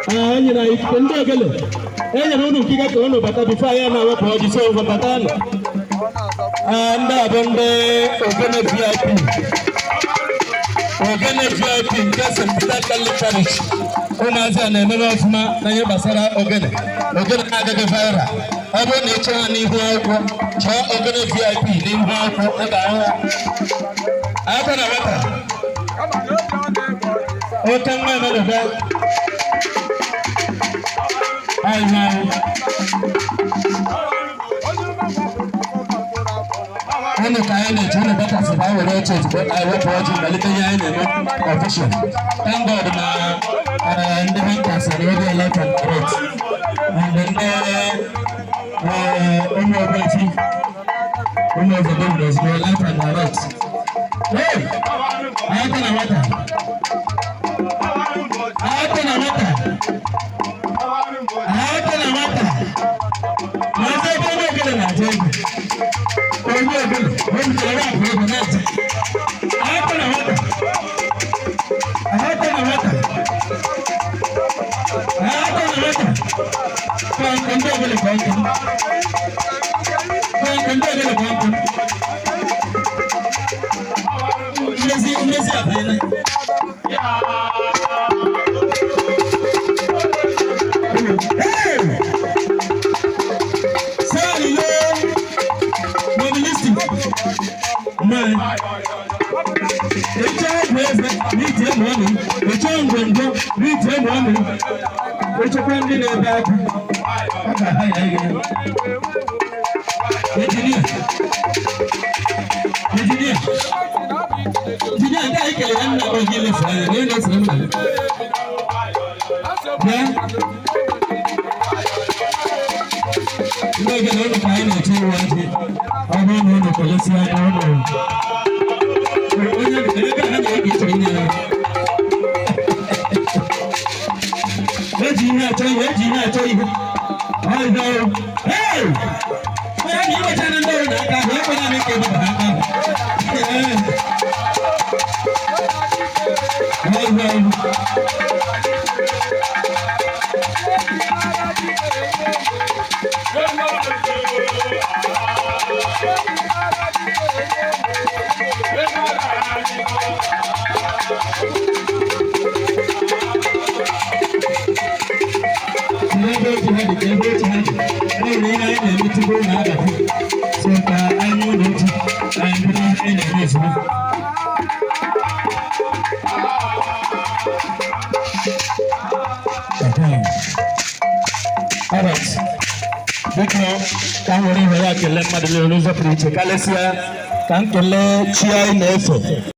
Anyị na ikuku ndị ogele enyere unu ikike ka unu bata bifo anyị na-awepụ ọjị so ngwa bata nọ ndị a bụ ndị ogene VIP nke St. Peter Catholic Parish ụmụazị a na-emebe ọfụma na ihe gbasara ogene na-agaghị viral ọ bụrụ na ị chọọ ha n'ihu akwụkwọ chọọ ogene VIP n'ihu akwụkwọ ị ga-ahụ ha aka na nwata oke nwa emelụga Anu kaya na chana bata sababu wale church but I work watching balita ya ina official. Thank God na independent and already elect and correct. And then Umo the governors go elect and correct. Hey, ayata na wata. Masa kama kile na jengo. Kan kele chia ina efe